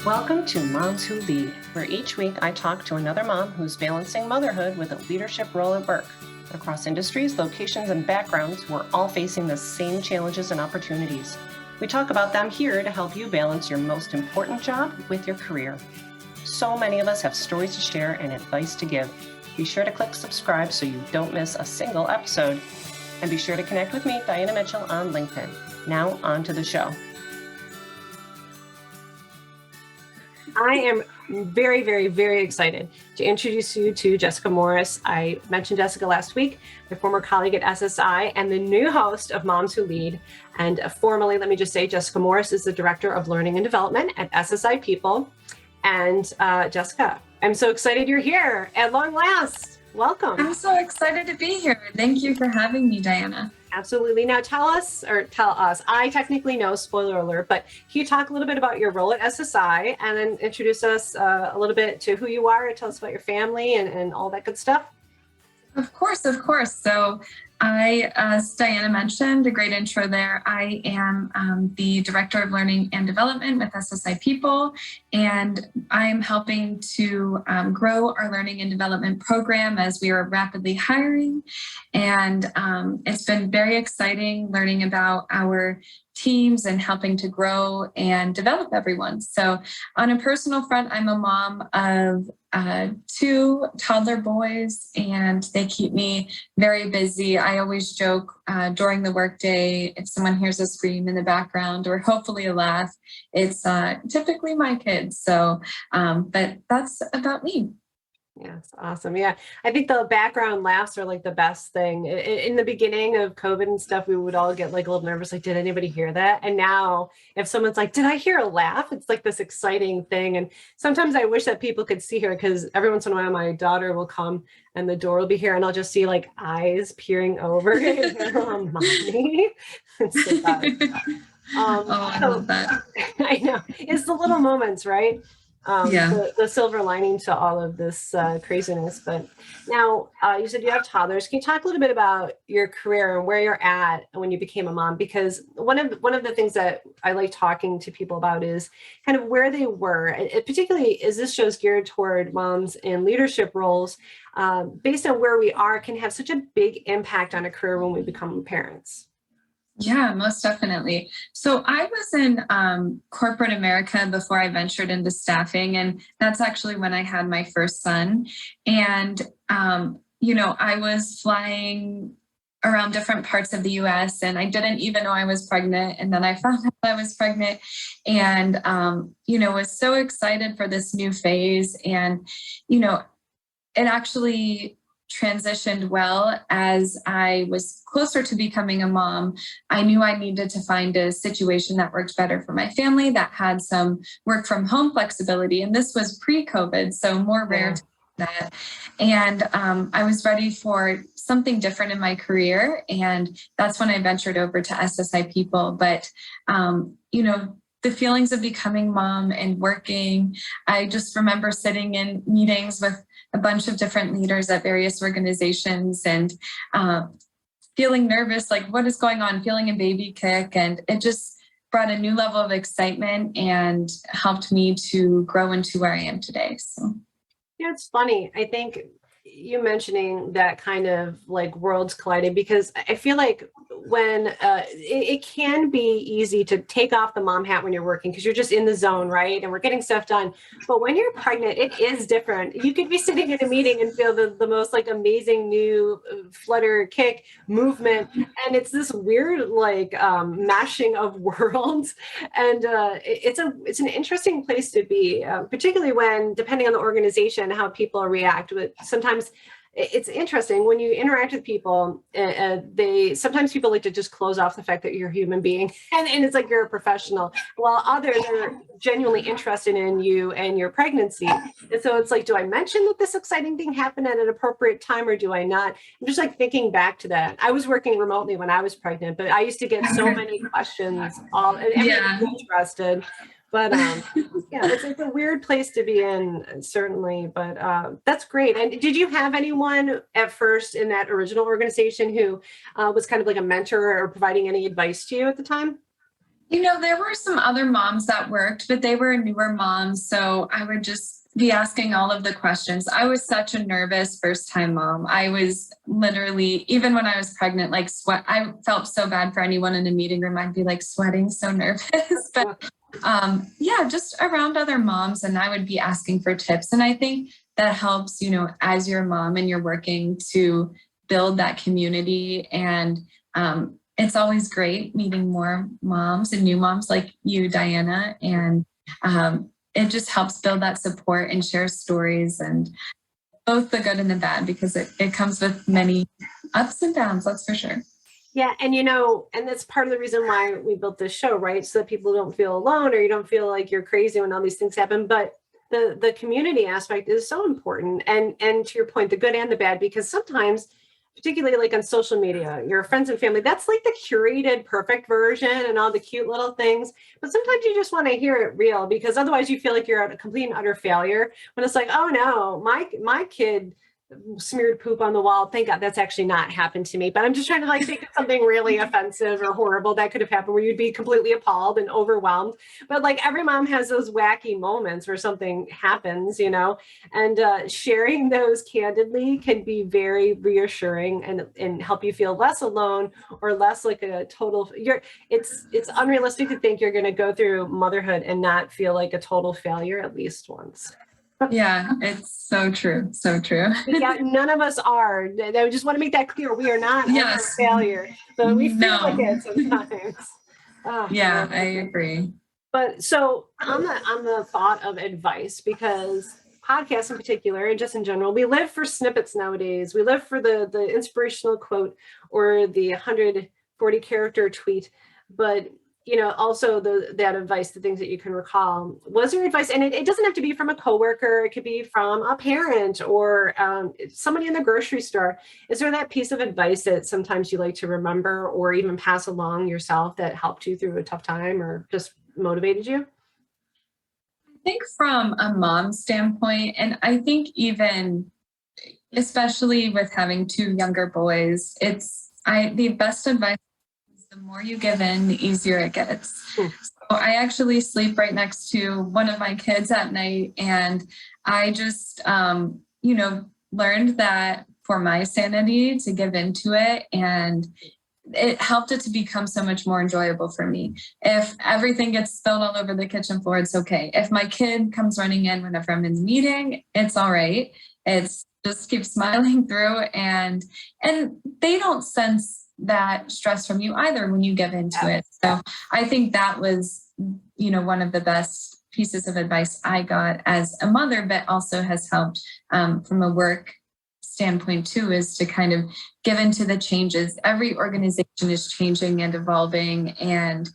Welcome to Moms Who Lead, where each week I talk to another mom who's balancing motherhood with a leadership role at work. Across industries, locations, and backgrounds, we're all facing the same challenges and opportunities. We talk about them here to help you balance your most important job with your career. So many of us have stories to share and advice to give. Be sure to click subscribe so you don't miss a single episode. And be sure to connect with me, Diana Mitchell, on LinkedIn. Now, on to the show. I am very, very, very excited to introduce you to Jessica Morris. I mentioned Jessica last week, my former colleague at SSi and the new host of Moms Who Lead. And formally, let me just say, Jessica Morris is the Director of Learning and Development at SSi People. And Jessica, I'm so excited you're here at long last. Welcome. I'm so excited to be here. Thank you for having me, Diana. Absolutely. Now tell us, I technically know, spoiler alert, but can you talk a little bit about your role at SSi and then introduce us a little bit to who you are, tell us about your family and all that good stuff? Of course. So as Diana mentioned, a great intro there. I am the Director of Learning and Development with SSi People, and I'm helping to grow our learning and development program as we are rapidly hiring. And it's been very exciting learning about our teams and helping to grow and develop everyone. So on a personal front, I'm a mom of 2 toddler boys, and they keep me very busy. I always joke during the workday, if someone hears a scream in the background or hopefully a laugh, it's typically my kids. So, but that's about me. Yes, awesome. Yeah, I think the background laughs are like the best thing. In the beginning of COVID and stuff, we would all get like a little nervous, like, did anybody hear that? And now if someone's like, did I hear a laugh? It's like this exciting thing. And sometimes I wish that people could see her, because every once in a while my daughter will come and the door will be here and I'll just see like eyes peering over mommy. It's so bad. I love that. I know. It's the little moments, right? The silver lining to all of this craziness. But now you said you have toddlers. Can you talk a little bit about your career and where you're at when you became a mom? Because one of the things that I like talking to people about is kind of where they were, and particularly as this show's geared toward moms in leadership roles, based on where we are, can have such a big impact on a career when we become parents. Yeah, most definitely. So I was in corporate America before I ventured into staffing, and that's actually when I had my first son. And, I was flying around different parts of the US, and I didn't even know I was pregnant. And then I found out I was pregnant and, was so excited for this new phase. And, it actually transitioned well. As I was closer to becoming a mom, I knew I needed to find a situation that worked better for my family, that had some work from home flexibility. And this was pre-COVID, so more rare to that. And I was ready for something different in my career. And that's when I ventured over to SSi People. But, the feelings of becoming mom and working, I just remember sitting in meetings with a bunch of different leaders at various organizations and feeling nervous, like what is going on, feeling a baby kick. And it just brought a new level of excitement and helped me to grow into where I am today. So, yeah, it's funny. I think you mentioning that kind of like worlds colliding, because I feel like when it can be easy to take off the mom hat when you're working because you're just in the zone, right? And we're getting stuff done. But when you're pregnant, it is different. You could be sitting in a meeting and feel the most like amazing new flutter kick movement. And it's this weird like mashing of worlds. And it's an interesting place to be, particularly when, depending on the organization, how people react. But sometimes it's interesting when you interact with people, sometimes people like to just close off the fact that you're a human being and it's like you're a professional, while others are genuinely interested in you and your pregnancy. And so it's like, do I mention that this exciting thing happened at an appropriate time or do I not? I'm just like thinking back to that. I was working remotely when I was pregnant, but I used to get so many questions, everyone interested. But it's a weird place to be in, certainly. But that's great. And did you have anyone at first in that original organization who was kind of like a mentor or providing any advice to you at the time? There were some other moms that worked, but they were newer moms. So I would just be asking all of the questions. I was such a nervous first-time mom. I was literally, even when I was pregnant, like sweat. I felt so bad for anyone in a meeting room. I'd be like sweating, so nervous. But just around other moms, and I would be asking for tips. And I think that helps, as your mom and you're working to build that community. And it's always great meeting more moms and new moms like you, Diana. And it just helps build that support and share stories, and both the good and the bad, because it comes with many ups and downs, that's for sure. Yeah. And, and that's part of the reason why we built this show, right? So that people don't feel alone, or you don't feel like you're crazy when all these things happen. But the community aspect is so important. And to your point, the good and the bad, because sometimes, particularly like on social media, your friends and family, that's like the curated perfect version and all the cute little things. But sometimes you just want to hear it real, because otherwise you feel like you're a complete and utter failure when it's like, oh no, my kid smeared poop on the wall. Thank God that's actually not happened to me. But I'm just trying to like think of something really offensive or horrible that could have happened where you'd be completely appalled and overwhelmed. But like every mom has those wacky moments where something happens, and sharing those candidly can be very reassuring and help you feel less alone, or less like a total, it's unrealistic to think you're going to go through motherhood and not feel like a total failure at least once. Yeah, it's so true. So true. Yeah, none of us are. I just want to make that clear. We are not a failure, but we feel like it sometimes. Yeah, I agree. But so on the thought of advice, because podcasts in particular, and just in general, we live for snippets nowadays. We live for the inspirational quote or the 140 character tweet. But also that advice, the things that you can recall. Was there advice? And it doesn't have to be from a coworker. It could be from a parent or somebody in the grocery store. Is there that piece of advice that sometimes you like to remember or even pass along yourself that helped you through a tough time or just motivated you? I think from a mom standpoint, and I think even especially with having two younger boys, the best advice, the more you give in, the easier it gets. So I actually sleep right next to one of my kids at night. And I just, learned that for my sanity to give into it. And it helped it to become so much more enjoyable for me. If everything gets spilled all over the kitchen floor, it's okay. If my kid comes running in whenever I'm in the meeting, it's all right. It's just keep smiling through, and they don't sense that stress from you either when you give into it. So I think that was, one of the best pieces of advice I got as a mother, but also has helped from a work standpoint too, is to kind of give into the changes. Every organization is changing and evolving and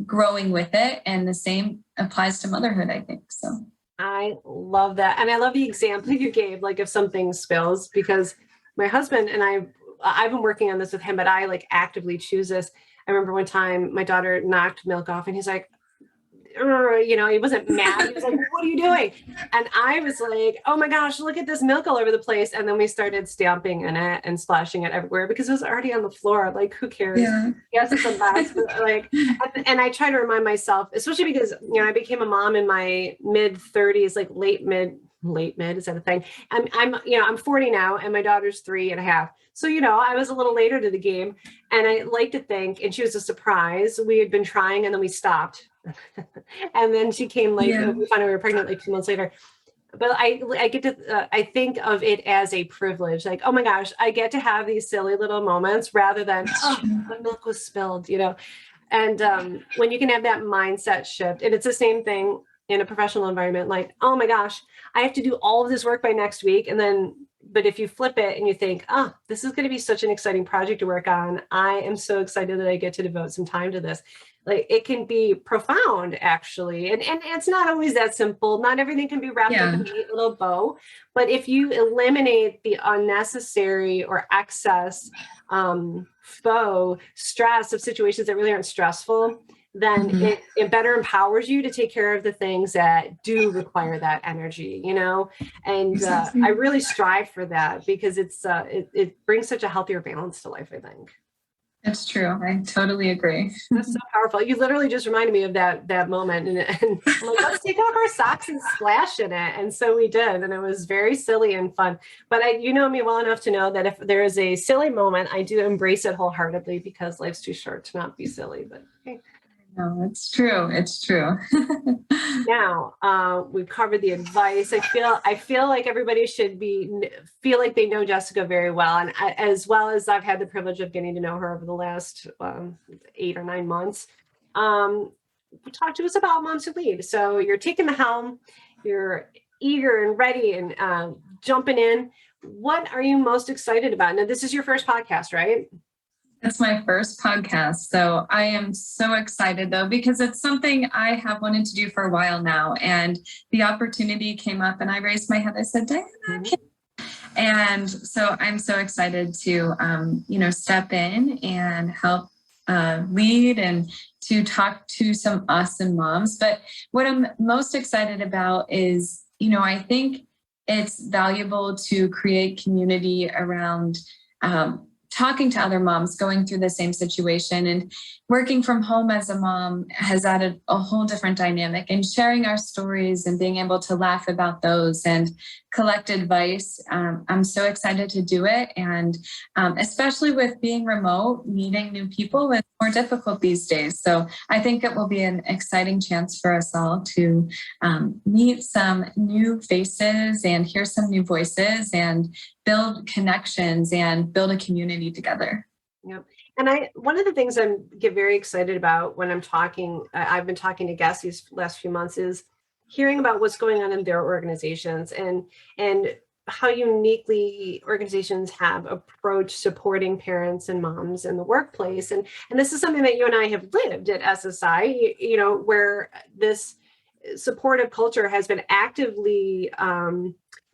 growing with it. And the same applies to motherhood, I think. So I love that. And I love the example you gave, like if something spills, because my husband and I've been working on this with him, but I like actively choose this. I remember one time my daughter knocked milk off and he's like, he wasn't mad. He was like, what are you doing? And I was like, oh my gosh, look at this milk all over the place. And then we started stamping in it and splashing it everywhere because it was already on the floor. Like, who cares? Yeah. Yes, it's a mess. Like, and I try to remind myself, especially because, I became a mom in my mid 30s, like late mid, is that a thing? I'm 40 now and my daughter's 3.5. So, I was a little later to the game, and I like to think, and she was a surprise. We had been trying and then we stopped. And then she came we found out we were pregnant like 2 months later. But I get to, I think of it as a privilege, like, oh my gosh, I get to have these silly little moments rather than, the milk was spilled, And when you can have that mindset shift, and it's the same thing in a professional environment, like, oh my gosh, I have to do all of this work by next week. And then, but if you flip it and you think, this is going to be such an exciting project to work on. I am so excited that I get to devote some time to this. Like, it can be profound, actually. And it's not always that simple. Not everything can be wrapped up in a neat little bow. But if you eliminate the unnecessary or excess faux stress of situations that really aren't stressful, then it better empowers you to take care of the things that do require that energy, and I really strive for that because it brings such a healthier balance to life, I think. It's true. I totally agree. That's so powerful. You literally just reminded me of that moment. And I'm like, let's take off our socks and splash in it. And so we did. And it was very silly and fun. But you know me well enough to know that if there is a silly moment, I do embrace it wholeheartedly because life's too short to not be silly. But hey. No, it's true. It's true. Now we've covered the advice. I feel like everybody should feel like they know Jessica very well, and as well as I've had the privilege of getting to know her over the last 8 or 9 months. Talk to us about Moms Who Lead. So you're taking the helm, you're eager and ready and jumping in. What are you most excited about? Now, this is your first podcast, right? It's my first podcast. So I am so excited though, because it's something I have wanted to do for a while now. And the opportunity came up and I raised my hand. I said, Diana, and so I'm so excited to, step in and help lead and to talk to some awesome moms. But what I'm most excited about is, I think it's valuable to create community around talking to other moms going through the same situation, and working from home as a mom has added a whole different dynamic, and sharing our stories and being able to laugh about those and collect advice. I'm so excited to do it. And especially with being remote, meeting new people is more difficult these days. So I think it will be an exciting chance for us all to meet some new faces and hear some new voices and build connections and build a community together. Yep. And one of the things I get very excited about when I've been talking to guests these last few months, is hearing about what's going on in their organizations and how uniquely organizations have approached supporting parents and moms in the workplace. And this is something that you and I have lived at SSi, where this supportive culture has been actively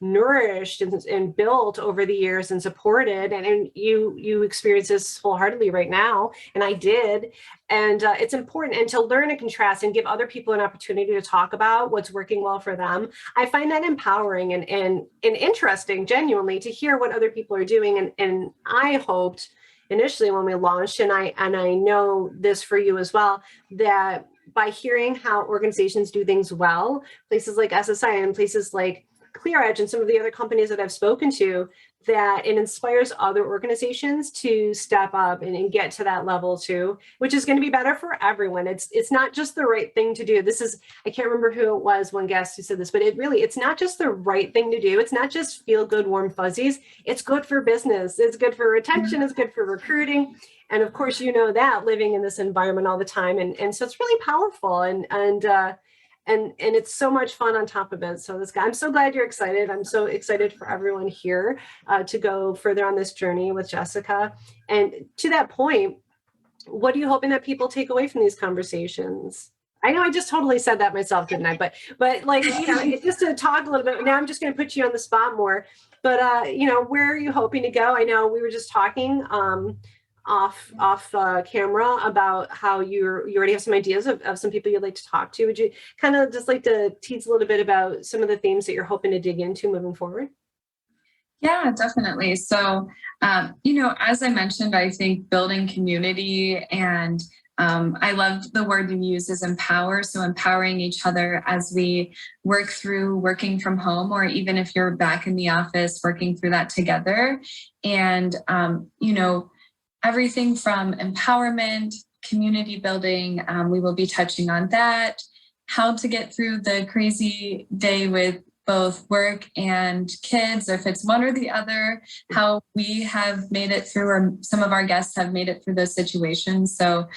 nourished and built over the years and supported, and you experience this wholeheartedly right now, and I did. And it's important, and to learn and contrast and give other people an opportunity to talk about what's working well for them. I find that empowering and interesting, genuinely, to hear what other people are doing. And I hoped initially when we launched, and I know this for you as well, that by hearing how organizations do things well, places like SSi and places like ClearEdge and some of the other companies that I've spoken to, that it inspires other organizations to step up and get to that level too, which is going to be better for everyone. It's not just the right thing to do. I can't remember who it was, one guest who said this, but it's not just the right thing to do. It's not just feel good, warm fuzzies. It's good for business. It's good for retention. It's good for recruiting. And of course, that living in this environment all the time. And so it's really powerful and it's so much fun on top of it. So I'm so glad you're excited. I'm so excited for everyone here to go further on this journey with Jessica. And to that point, what are you hoping that people take away from these conversations? I know I just totally said that myself, didn't I? But just to talk a little bit, now I'm just going to put you on the spot more, but where are you hoping to go? I know we were just talking off camera about how you already have some ideas of some people you'd like to talk to. Would you kind of just like to tease a little bit about some of the themes that you're hoping to dig into moving forward? Yeah, definitely. So, as I mentioned, I think building community, and I loved the word you used is empower. So empowering each other as we work through working from home, or even if you're back in the office, working through that together. And, everything from empowerment, community building, we will be touching on that, how to get through the crazy day with both work and kids, or if it's one or the other, how we have made it through, or some of our guests have made it through those situations. So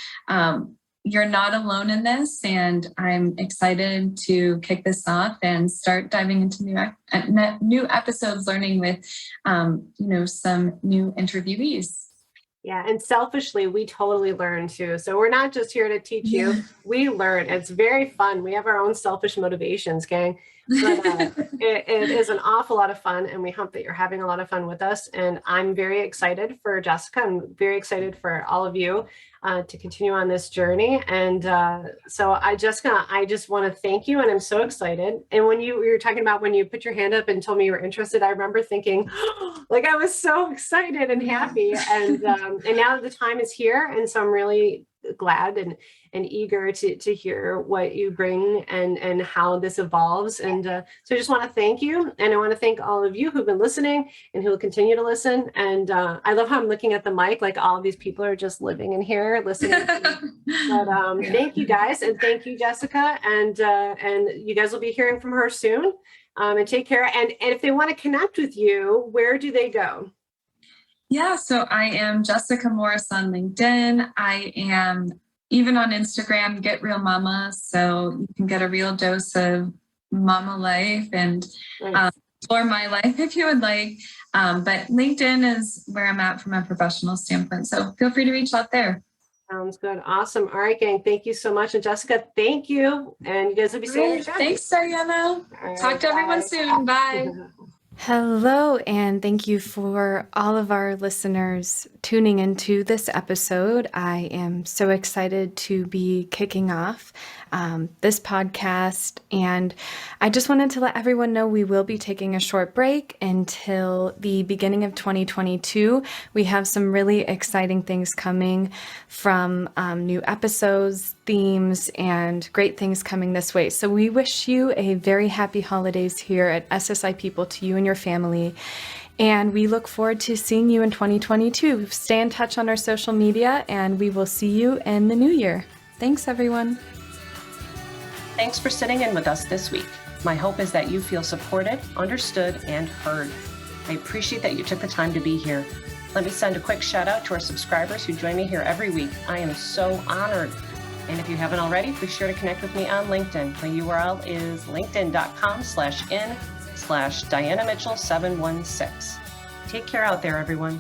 you're not alone in this, and I'm excited to kick this off and start diving into new episodes, learning with, some new interviewees. Yeah. And selfishly, we totally learn too. So we're not just here to teach you. We learn. It's very fun. We have our own selfish motivations, gang. But it is an awful lot of fun, and we hope that you're having a lot of fun with us. And I'm very excited for Jessica. I'm very excited for all of you to continue on this journey. And so Jessica, I just want to thank you, and I'm so excited. And when you were talking about when you put your hand up and told me you were interested, I remember thinking, like, I was so excited and happy. And now the time is here, and so I'm really glad and eager to hear what you bring and how this evolves. And so I just want to thank you, and I want to thank all of you who've been listening and who will continue to listen. And I love how I'm looking at the mic, like all of these people are just living in here listening. But thank you guys, and thank you, Jessica, and you guys will be hearing from her soon. And take care. And if they want to connect with you, where do they go? Yeah, so I am Jessica Morris on LinkedIn. I am even on Instagram, Get Real Mama. So you can get a real dose of mama life and explore my life if you would like. But LinkedIn is where I'm at from a professional standpoint. So feel free to reach out there. Sounds good. Awesome. All right, gang. Thank you so much. And Jessica, thank you. And you guys will be seeing you. Thanks, Diana. Talk to everyone soon. Bye. Hello, and thank you for all of our listeners tuning into this episode. I am so excited to be kicking off this podcast, and I just wanted to let everyone know we will be taking a short break until the beginning of 2022. We have some really exciting things coming from new episodes, themes, and great things coming this way. So we wish you a very happy holidays here at SSi People to you and your family. And we look forward to seeing you in 2022. Stay in touch on our social media, and we will see you in the new year. Thanks, everyone. Thanks for sitting in with us this week. My hope is that you feel supported, understood, and heard. I appreciate that you took the time to be here. Let me send a quick shout out to our subscribers who join me here every week. I am so honored. And if you haven't already, be sure to connect with me on LinkedIn. My URL is linkedin.com/in/Diana Mitchell 716. Take care out there, everyone.